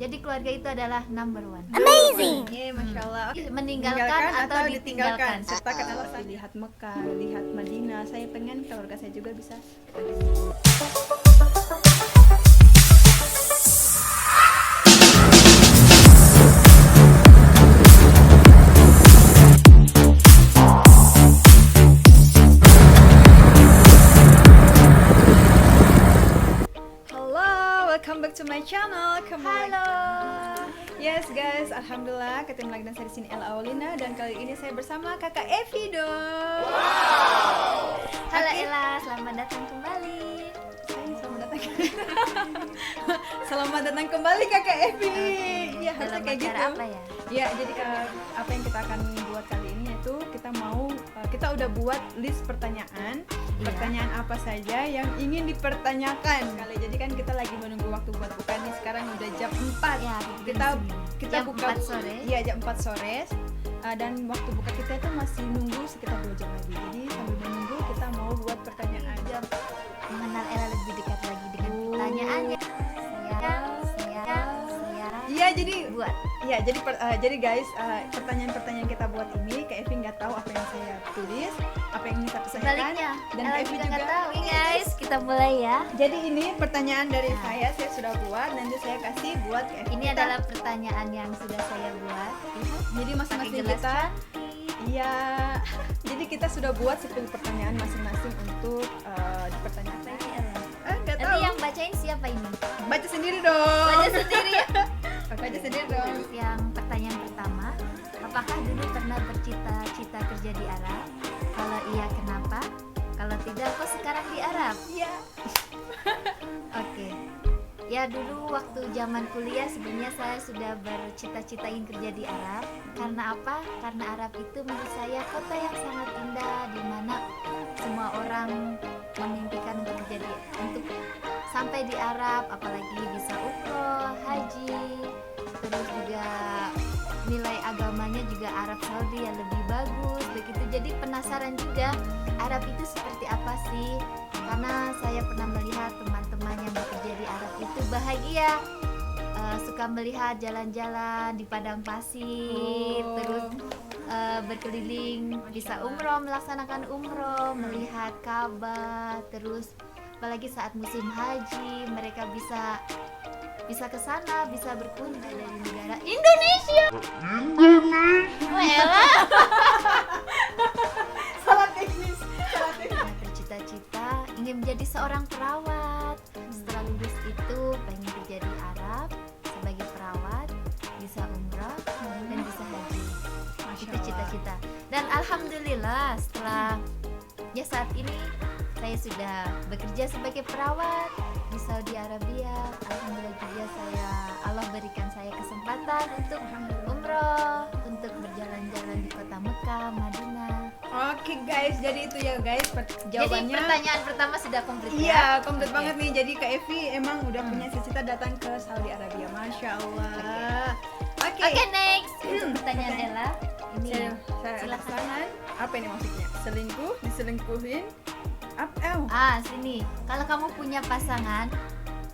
Jadi keluarga itu adalah number one. Amazing. Masya Allah. Meninggalkan atau ditinggalkan. Sertakan alasan. Lihat Mekah, lihat Madinah. Saya pengen keluarga saya juga bisa. Welcome back to my channel. Halo. Yes guys, alhamdulillah ketemu lagi dengan saya di sini Ella Aulina dan kali ini saya bersama Kakak Evi dong. Halo Ella, selamat datang kembali. Selamat datang. Selamat datang kembali Kakak Evi. Ya harusnya kayak gitu. Apa ya? Ya, jadi apa yang kita akan buat kali ini yaitu kita udah buat list pertanyaan. Pertanyaan apa saja yang ingin dipertanyakan. Jadi kan kita lagi menunggu waktu buat buka nih. Sekarang udah jam 4. Ya, kita jam buka 4 sore. Iya, jam 4 sore. Dan waktu buka kita itu masih nunggu sekitar 2 jam lagi. Jadi sambil menunggu kita mau buat pertanyaan. Mengenal Ella lebih dekat lagi dengan pertanyaannya. Saya Iya, jadi buat. Iya, jadi guys, pertanyaan-pertanyaan kita buat ini Kak Evi nggak tahu apa yang saya tulis, apa yang ingin saya pesankan, Sebaliknya, dan Ella Kak Evi juga nggak tahu. Guys, kita mulai ya. Jadi ini pertanyaan dari saya sudah buat, nanti saya kasih buat Kak Evi. Ini adalah pertanyaan yang sudah saya buat. Jadi masing-masing Pakai gelas kita, cantik. iya, jadi kita sudah buat 10 pertanyaan masing-masing untuk dipertanyakan. Nggak tahu. Nanti yang bacain siapa ini? Baca sendiri dong. Baca sendiri ya. Baca sendiri dong. Yang pertanyaan pertama, apakah dulu pernah bercita-cita kerja di Arab? Kalau iya, kenapa? Kalau tidak, kok sekarang di Arab? Iya. Oke. Ya, dulu waktu zaman kuliah sebenarnya saya sudah bercita-cita ingin kerja di Arab. Karena apa? Karena Arab itu menurut saya kota yang sangat indah, di mana semua orang memimpikan untuk untuk sampai di Arab, apalagi bisa umroh, haji, terus juga nilai agamanya juga Arab Saudi yang lebih bagus begitu. Jadi penasaran juga Arab itu seperti apa sih, karena saya pernah melihat teman-teman yang bekerja di Arab itu bahagia, suka melihat jalan-jalan di padang pasir, terus berkeliling, bisa umroh, melaksanakan umroh, melihat Ka'bah, terus apalagi saat musim haji mereka bisa ke sana, bisa berkunjung dari negara Indonesia. Salah teknis. Bercita-cita ingin menjadi seorang perawat. Setelah lulus itu pengen kerja di Arab sebagai perawat, bisa umrah dan bisa haji. Itu cita-cita. Dan alhamdulillah setelah saat ini saya sudah bekerja sebagai perawat di Saudi Arabia. Alhamdulillah juga Allah berikan saya kesempatan untuk umroh, untuk berjalan-jalan di kota Mekah, Madinah. Oke guys, jadi itu ya guys jawabannya. Jadi pertanyaan pertama sudah komplit ya? Iya, komplit banget nih. Jadi Kak Evi emang udah punya cita-cita datang ke Saudi Arabia. Masya Allah. Oke, next. Untuk pertanyaan Ella. Ini saya silakan. pasangan. Apa ini maksudnya? Selingkuh, diselingkuhin? Sini. Kalau kamu punya pasangan,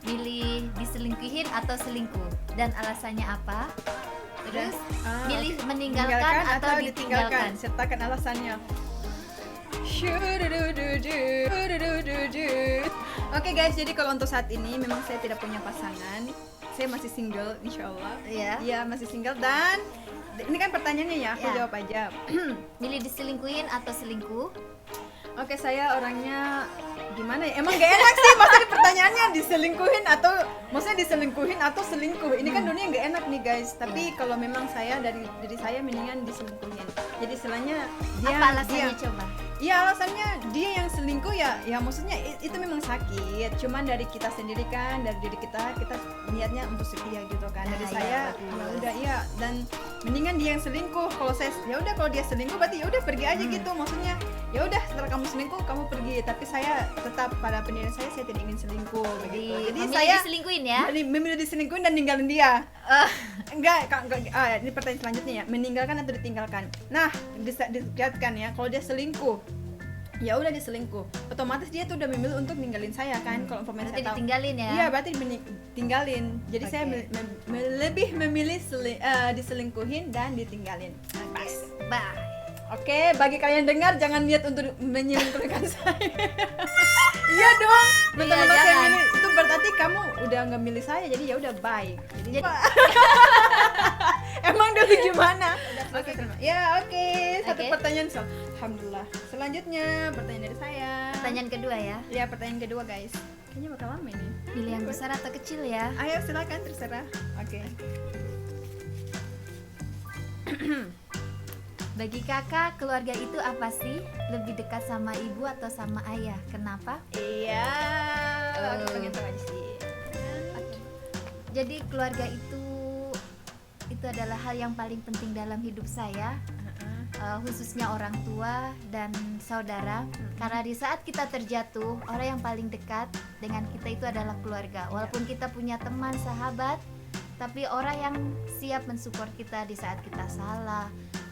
milih diselingkuhin atau selingkuh dan alasannya apa? Terus milih meninggalkan atau ditinggalkan. Sertakan alasannya. Oke guys, jadi kalau untuk saat ini memang saya tidak punya pasangan. Saya masih single, insya Allah. Iya, masih single. Dan ini kan pertanyaannya ya, aku jawab aja. Milih diselingkuhin atau selingkuh? Oke, saya orangnya gimana ya? Emang gak enak sih masa pertanyaannya diselingkuhin atau maksudnya diselingkuhin atau selingkuh. Ini kan dunia gak enak nih guys. Tapi kalau memang saya dari diri saya mendingan diselingkuhin. Jadi istilahnya dia apa alasannya coba? Iya, alasannya dia yang selingkuh ya maksudnya itu memang sakit. Cuman dari kita sendiri kan, dari diri kita niatnya untuk setia gitu kan. Dari saya ya udah dan mendingan dia yang selingkuh. Kalau saya ya udah, kalau dia selingkuh berarti ya udah pergi aja gitu. Maksudnya ya udah setelah kamu selingkuh kamu pergi, tapi saya tetap pada pendirian saya tidak ingin selingkuh begitu. Jadi saya diselingkuhin ya? Memilih diselingkuhin dan ninggalin dia. Enggak, ini pertanyaan selanjutnya ya. Meninggalkan atau ditinggalkan? Nah, dilihatkan ya, kalau dia selingkuh ya udah dia selingkuh, otomatis dia tuh udah memilih untuk ninggalin saya kan. Kalau informasi Berarti saya tahu, ditinggalin ya? iya berarti tinggalin. Jadi saya Oke. lebih memilih diselingkuhin dan ditinggalin. Pas. Bye. Oke, bagi kalian dengar jangan niat untuk menyelingkuhkan saya. Iya dong, mentang-mentang saya jangan. milih itu berarti kamu udah nggak milih saya, jadi ya udah bye. Jadi, emang dulu gimana? Oke, terima. Ya oke, satu Oke. pertanyaan alhamdulillah. Selanjutnya pertanyaan dari saya. Pertanyaan kedua ya. Ya pertanyaan kedua guys. Kayaknya bakal lama ini. Pilih yang besar atau kecil ya? Ayo silakan terserah. Oke. Bagi kakak, keluarga itu apa sih? Lebih dekat sama ibu atau sama ayah? Kenapa? Iya. Aku Oh. pengen tahu aja sih. Jadi keluarga itu adalah hal yang paling penting dalam hidup saya, khususnya orang tua dan saudara. Karena di saat kita terjatuh, orang yang paling dekat dengan kita itu adalah keluarga. Walaupun kita punya teman, sahabat, tapi orang yang siap mensupport kita di saat kita salah,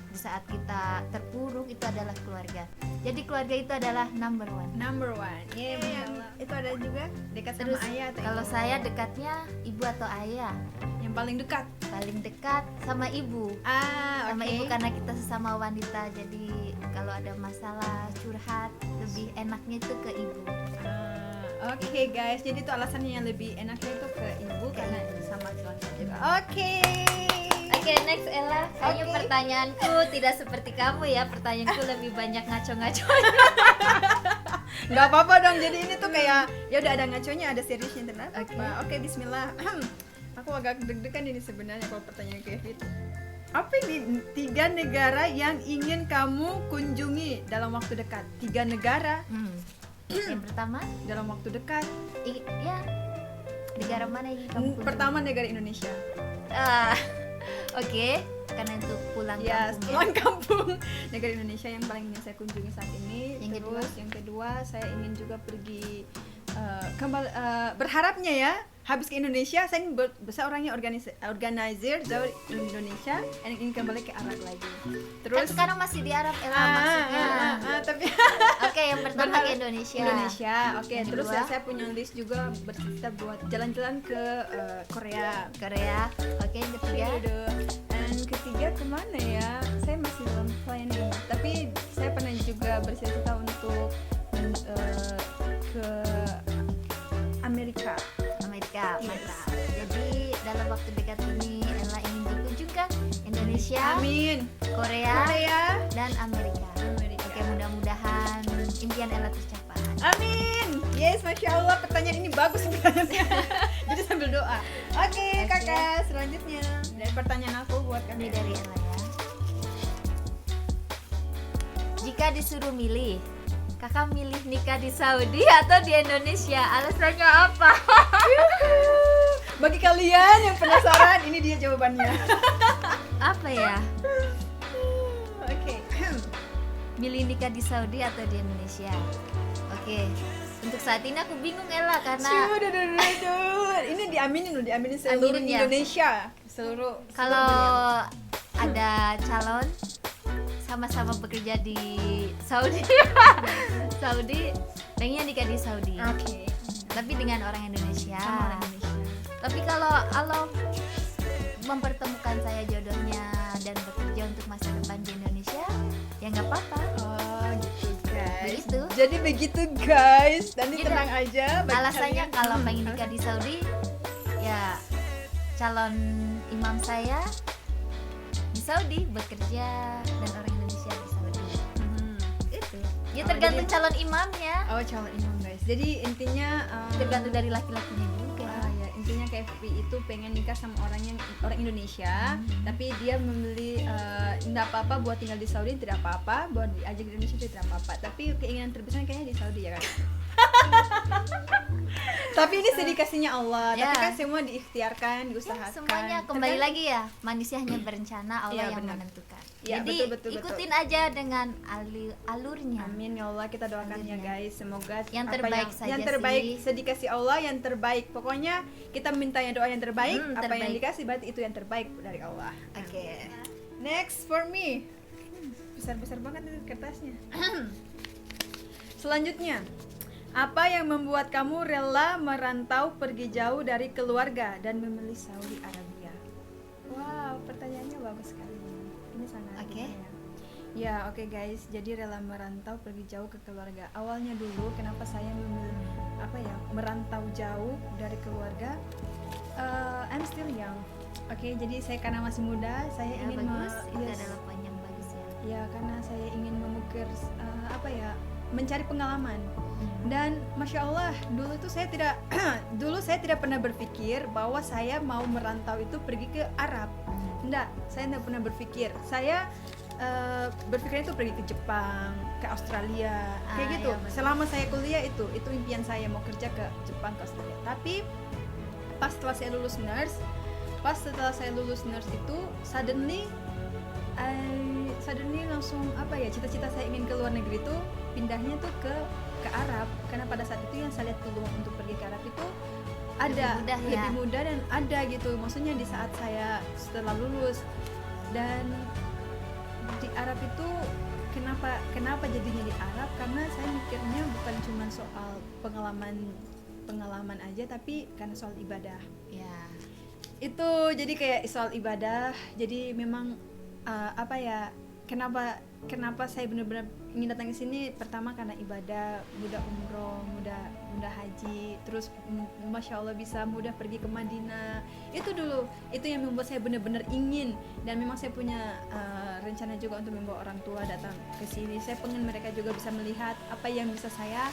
di saat kita terpuruk, itu adalah keluarga. Jadi keluarga itu adalah number one. Number one. Iya. Itu ada juga dekat sama Terus ayah atau kalau ibu? saya dekatnya ibu atau ayah? Yang paling dekat. Paling dekat sama ibu. Sama Oke. ibu karena kita sesama wanita, jadi kalau ada masalah curhat lebih enaknya itu ke ibu. Oke guys, jadi itu alasannya yang lebih enaknya itu ke ibu karena sama keluarga juga. Oke. Oke, next Ella. Kayaknya Oke. pertanyaanku tidak seperti kamu ya. Pertanyaanku lebih banyak ngaco-ngaco. Nggak apa-apa dong. Jadi ini tuh kayak ya udah ada ngaconya, ada seriusnya tenang. Oke. Oke, bismillah. Aku agak deg-degan ini sebenarnya kalau pertanyaan kayak gitu. Apa ini 3 negara yang ingin kamu kunjungi dalam waktu dekat? 3 negara Yang pertama, dalam waktu dekat. ya negara mana yang kamu kunjungi? Pertama negara Indonesia. Ah, Oke, karena itu pulang Ya, kampung ya. pulang kampung. Negara Indonesia yang paling ingin saya kunjungi saat ini. Yang kedua? Terus yang kedua saya ingin juga pergi berharapnya ya habis ke Indonesia saya ingin besar orangnya organizer dari Indonesia dan ingin kembali ke Arab lagi. Kan Terus sekarang masih di Arab Ella maksudnya. tapi Oke, yang pertama ke Indonesia. Indonesia. Oke, Yang terus kedua? saya punya list juga bercita buat jalan-jalan ke Korea. Korea. Oke, yang ketiga. Dan ketiga kemana ya? Saya masih dalam planning. Tapi saya pernah juga bercita-cita untuk ke Amerika. Amerika, Yes. mantap. Jadi dalam waktu dekat ini Ella ingin berkunjung ke Indonesia, Amin. Korea, Korea. dan Amerika. Amerika. Oke, mudah-mudahan impian Ella tercapai. Amin. Yes, masya Allah pertanyaan ini bagus sebenarnya. Jadi sambil doa. Oke, kakak. Selanjutnya dari pertanyaan aku buat Ini kami dari Ella ya. Jika disuruh milih, kakak milih nikah di Saudi atau di Indonesia? Alasannya apa? Bagi kalian yang penasaran, ini dia jawabannya. Apa ya? Oke. Milih nikah di Saudi atau di Indonesia? Oke. Untuk saat ini aku bingung Ella karena Ini diaminin seluruh Aminin ya? Indonesia, seluruh kalau ada calon sama-sama bekerja di Saudi, Saudi, pengennya nikah di Saudi, Oke. tapi dengan orang Indonesia. Sama orang Indonesia. Tapi kalau Allah mempertemukan saya jodohnya dan bekerja untuk masa depan di Indonesia, ya nggak apa-apa. Oh, gitu guys. Begitu. Jadi begitu guys. Dan Jadi, tenang aja. bagi Alasannya kalian- kalau pengen nikah di Saudi, ya calon imam saya di Saudi bekerja dan orang Indonesia di Saudi. Itu. Ya Oh, tergantung jadi- calon imamnya. Oh, calon imam guys. Jadi intinya Tergantung dari laki-lakinya juga. ya, intinya KFP itu pengen nikah sama orang Indonesia, tapi dia membeli tidak apa-apa buat tinggal di Saudi, tidak apa-apa buat diajak di Indonesia tidak apa-apa. Tapi keinginan terbesar kayaknya di Saudi ya kan. Tapi ini sedikasinya Allah, Ya. tapi kan semua diikhtiarkan, Ya, diusahakan. semuanya kembali lagi ya, manusia hanya berencana, Allah Iya, yang benar. menentukan. Iya, Jadi betul. ikutin aja dengan alurnya. Amin ya Allah, kita doakan ya Alurnya. guys, semoga Yang apa terbaik saja yang terbaik sih. sedikasi Allah yang terbaik. Pokoknya kita minta yang doa yang terbaik, apa yang terbaik. dikasih berarti itu yang terbaik dari Allah. Oke. Next for me. Besar-besar banget ini kertasnya. Selanjutnya, apa yang membuat kamu rela merantau pergi jauh dari keluarga dan memilih Saudi Arabia? Wow, pertanyaannya bagus sekali. Ini sangat Oke. gimana ya? Ya, oke guys. Jadi rela merantau pergi jauh ke keluarga. Awalnya dulu kenapa saya memilih merantau jauh dari keluarga? I'm still young. Oke, jadi saya karena masih muda, saya Ya, ingin bagus. Itu yes. adalah poin yang bagus ya. Ya, karena saya ingin mengukir mencari pengalaman. Dan masya Allah, dulu itu saya tidak dulu saya tidak pernah berpikir bahwa saya mau merantau itu pergi ke Arab. Enggak, saya tidak pernah berpikir. Saya berpikir itu pergi ke Jepang, ke Australia, kayak gitu. Ya, betul. Selama saya kuliah itu impian saya mau kerja ke Jepang, ke Australia. Tapi pas setelah saya lulus nurse itu suddenly langsung cita-cita saya ingin ke luar negeri itu pindahnya tuh ke Arab, karena pada saat itu yang saya lihat peluang untuk pergi ke Arab itu ada lebih mudah dan ada gitu, maksudnya di saat saya setelah lulus. Dan di Arab itu kenapa jadinya di Arab, karena saya mikirnya bukan cuma soal pengalaman aja, tapi karena soal ibadah Ya. itu. Jadi kayak soal ibadah, jadi memang kenapa saya benar-benar ingin datang ke sini, pertama karena ibadah, mudah umroh, mudah haji, terus masya Allah bisa mudah pergi ke Madinah. Itu yang membuat saya benar-benar ingin, dan memang saya punya rencana juga untuk membawa orang tua datang ke sini. Saya pengen mereka juga bisa melihat apa yang bisa saya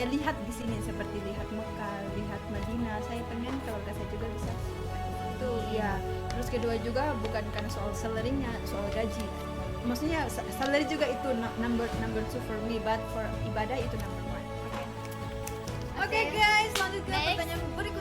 lihat di sini, seperti lihat Mekah, lihat Madinah. Saya pengen keluarga saya juga bisa itu ya. Terus kedua juga bukan karena soal salary-nya, soal gaji. Maksudnya salary juga itu number 2 for me, but for ibadah itu number 1. Oke guys, lanjut ke Next. pertanyaan berikutnya.